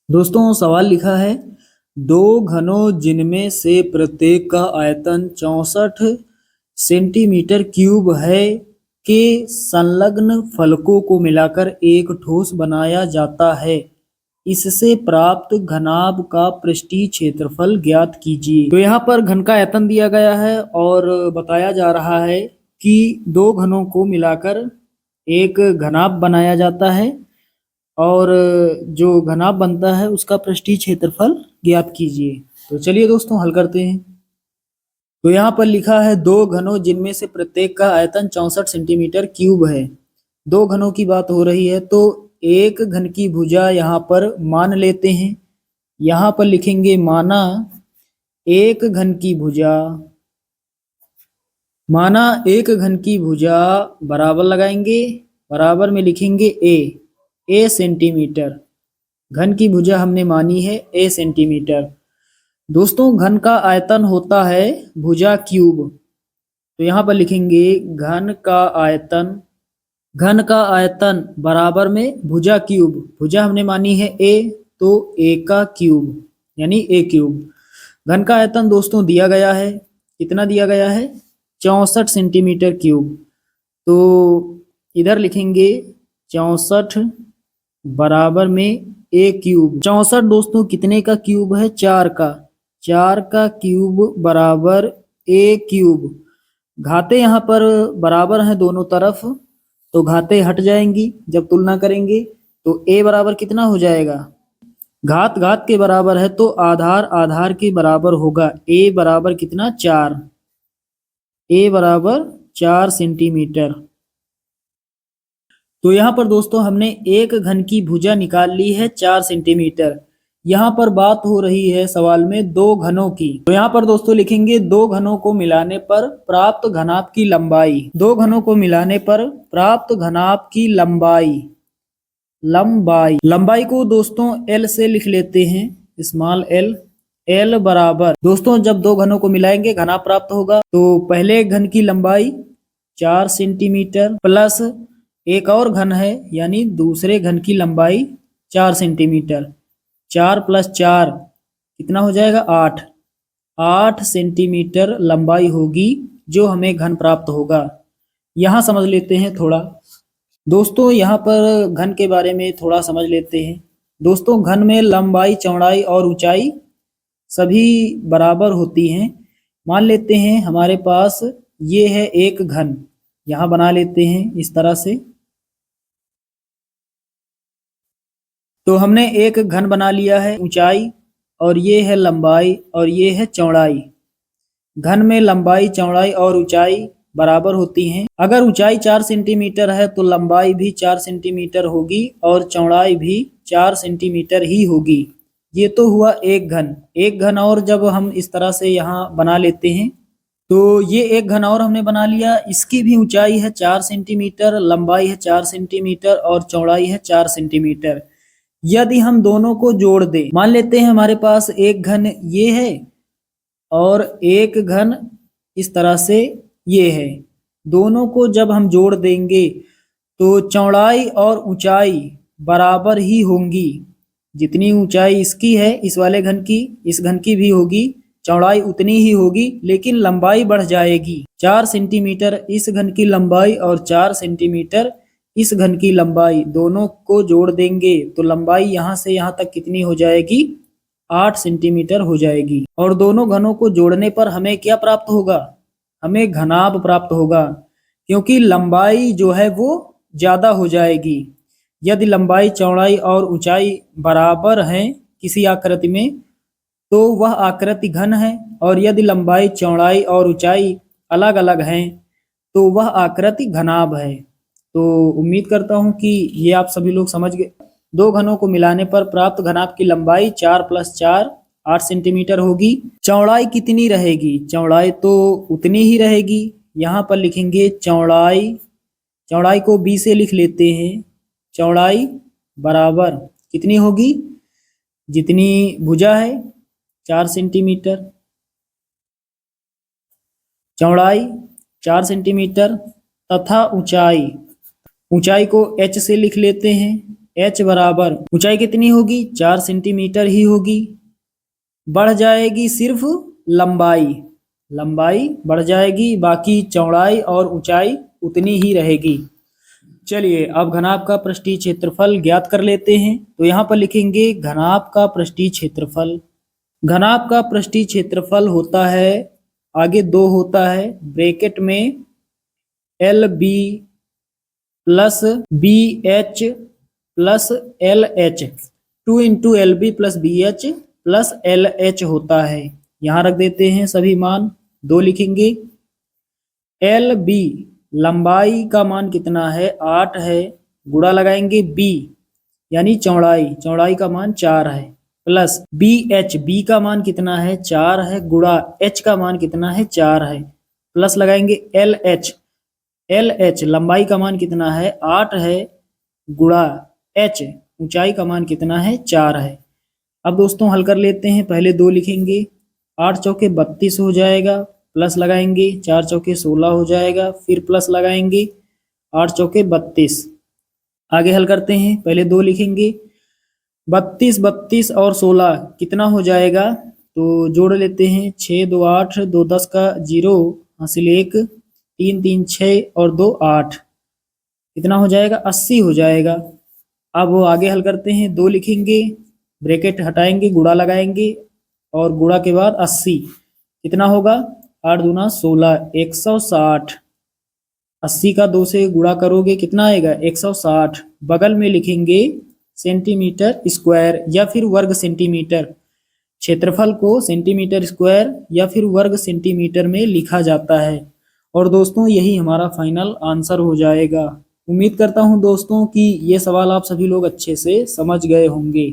दोस्तों सवाल लिखा है दो घनों जिनमें से प्रत्येक का आयतन 64 सेंटीमीटर क्यूब है के संलग्न फलकों को मिलाकर एक ठोस बनाया जाता है। इससे प्राप्त घनाभ का पृष्ठीय क्षेत्रफल ज्ञात कीजिए। तो यहाँ पर घन का आयतन दिया गया है और बताया जा रहा है कि दो घनों को मिलाकर एक घनाभ बनाया जाता है और जो घनाभ बनता है उसका पृष्ठीय क्षेत्रफल ज्ञात कीजिए। तो चलिए दोस्तों हल करते हैं। तो यहाँ पर लिखा है दो घनों जिनमें से प्रत्येक का आयतन 64 सेंटीमीटर क्यूब है। दो घनों की बात हो रही है तो एक घन की भुजा यहाँ पर मान लेते हैं। यहाँ पर लिखेंगे माना एक घन की भुजा, माना एक घन की भुजा बराबर लगाएंगे, बराबर में लिखेंगे ए सेंटीमीटर। घन की भुजा हमने मानी है ए सेंटीमीटर। दोस्तों घन का आयतन होता है भुजा क्यूब, तो यहाँ पर लिखेंगे घन का आयतन, घन का आयतन बराबर में भुजा क्यूब, भुजा हमने मानी है ए तो ए का क्यूब यानी ए क्यूब। घन का आयतन दोस्तों दिया गया है, कितना दिया गया है 64 सेंटीमीटर क्यूब। तो इधर लिखेंगे 64 बराबर में ए क्यूब। 64 दोस्तों कितने का क्यूब है 4 का, 4 का क्यूब बराबर ए क्यूब। घाते यहाँ पर बराबर हैं दोनों तरफ तो घाते हट जाएंगी जब तुलना करेंगे। तो ए बराबर कितना हो जाएगा, घात घात के बराबर है तो आधार आधार के बराबर होगा। ए बराबर कितना 4, ए बराबर 4 सेंटीमीटर। तो यहाँ पर दोस्तों हमने एक घन की भुजा निकाल ली है 4 सेंटीमीटर। यहाँ पर बात हो रही है सवाल में दो घनों की, तो यहाँ पर दोस्तों लिखेंगे दो घनों को मिलाने पर प्राप्त घनाभ की लंबाई। दो घनों को मिलाने पर प्राप्त घनाभ की लंबाई, लंबाई को दोस्तों एल से लिख लेते हैं, स्मॉल एल। एल बराबर दोस्तों जब दो घनों को मिलाएंगे घनाभ प्राप्त होगा। तो पहले घन की लंबाई 4 सेंटीमीटर प्लस एक और घन है यानी दूसरे घन की लंबाई 4 सेंटीमीटर। 4 प्लस 4 कितना हो जाएगा 8, 8 सेंटीमीटर लंबाई होगी जो हमें घन प्राप्त होगा। यहाँ समझ लेते हैं थोड़ा दोस्तों, यहाँ पर घन के बारे में थोड़ा समझ लेते हैं। दोस्तों घन में लंबाई चौड़ाई और ऊंचाई सभी बराबर होती हैं। मान लेते हैं हमारे पास ये है एक घन, यहाँ बना लेते हैं इस तरह से। तो हमने एक घन बना लिया है, ऊंचाई और ये है लंबाई और ये है चौड़ाई। घन में लंबाई चौड़ाई और ऊंचाई बराबर होती हैं। अगर ऊंचाई 4 सेंटीमीटर है तो लंबाई भी 4 सेंटीमीटर होगी और चौड़ाई भी 4 सेंटीमीटर ही होगी। ये तो हुआ एक घन। एक घन और जब हम इस तरह से यहाँ बना लेते हैं तो ये एक घन और हमने बना लिया, इसकी भी ऊंचाई है 4 सेंटीमीटर, लंबाई है 4 सेंटीमीटर और चौड़ाई है 4 सेंटीमीटर। यदि हम दोनों को जोड़ दें, मान लेते हैं हमारे पास एक घन ये है और एक घन इस तरह से ये है, दोनों को जब हम जोड़ देंगे तो चौड़ाई और ऊंचाई बराबर ही होंगी। जितनी ऊंचाई इसकी है इस वाले घन की, इस घन की भी होगी, चौड़ाई उतनी ही होगी लेकिन लंबाई बढ़ जाएगी। 4 सेंटीमीटर इस घन की लंबाई और 4 सेंटीमीटर इस घन की लंबाई, दोनों को जोड़ देंगे तो लंबाई यहाँ से यहाँ तक कितनी हो जाएगी 8 सेंटीमीटर हो जाएगी। और दोनों घनों को जोड़ने पर हमें क्या प्राप्त होगा, हमें घनाभ प्राप्त होगा क्योंकि लंबाई जो है वो ज्यादा हो जाएगी। यदि लंबाई चौड़ाई और ऊंचाई बराबर हैं किसी आकृति में तो वह आकृति घन है, और यदि लंबाई चौड़ाई और ऊंचाई अलग अलग हैं तो वह आकृति घनाभ है। तो उम्मीद करता हूं कि ये आप सभी लोग समझ गए। दो घनों को मिलाने पर प्राप्त घनाभ की लंबाई 4 प्लस 4 8 सेंटीमीटर होगी। चौड़ाई कितनी रहेगी, चौड़ाई तो उतनी ही रहेगी। यहाँ पर लिखेंगे चौड़ाई, चौड़ाई को b से लिख लेते हैं। चौड़ाई बराबर कितनी होगी, जितनी भुजा है 4 सेंटीमीटर, चौड़ाई 4 सेंटीमीटर तथा ऊंचाई, ऊंचाई को h से लिख लेते हैं। h बराबर ऊंचाई कितनी होगी 4 सेंटीमीटर ही होगी। बढ़ जाएगी सिर्फ लंबाई, लंबाई बढ़ जाएगी, बाकी चौड़ाई और ऊंचाई उतनी ही रहेगी। चलिए अब घनाभ का पृष्ठीय क्षेत्रफल ज्ञात कर लेते हैं। तो यहाँ पर लिखेंगे घनाभ का पृष्ठीय क्षेत्रफल। घनाभ का पृष्ठीय क्षेत्रफल होता है, आगे 2 होता है ब्रैकेट में L B plus B H plus L H, 2 into L B plus B H plus L H होता है। यहाँ रख देते हैं सभी मान, 2 लिखेंगे। एल बी लंबाई का मान कितना है 8 है, गुणा लगाएंगे बी यानी चौड़ाई, चौड़ाई का मान 4 है, प्लस बी एच, बी का मान कितना है 4 है, गुणा एच का मान कितना है 4 है, प्लस लगाएंगे एल एच, एल एच लंबाई का मान कितना है 8 है, गुणा एच ऊंचाई का मान कितना है 4 है। अब दोस्तों हल कर लेते हैं, पहले 2 लिखेंगे, 8 चौके 32 हो जाएगा, प्लस लगाएंगे 4 चौके 16 हो जाएगा, फिर प्लस लगाएंगे 8 चौके 32। आगे हल करते हैं, पहले 2 लिखेंगे, 32 32 और 16 कितना हो जाएगा, तो जोड़ लेते हैं, 6 2 8, 2 10 का 0 हासिल 1, 3 3 6 और 2 8, कितना हो जाएगा 80 हो जाएगा। अब वो आगे हल करते हैं, 2 लिखेंगे, ब्रैकेट हटाएंगे, गुणा लगाएंगे और गुणा के बाद 80 कितना होगा 8 दूना 16, 160, 80 का 2 से गुणा करोगे कितना आएगा 160। बगल में लिखेंगे सेंटीमीटर स्क्वायर या फिर वर्ग सेंटीमीटर, क्षेत्रफल को सेंटीमीटर स्क्वायर या फिर वर्ग सेंटीमीटर में लिखा जाता है। और दोस्तों यही हमारा फाइनल आंसर हो जाएगा। उम्मीद करता हूं दोस्तों कि ये सवाल आप सभी लोग अच्छे से समझ गए होंगे।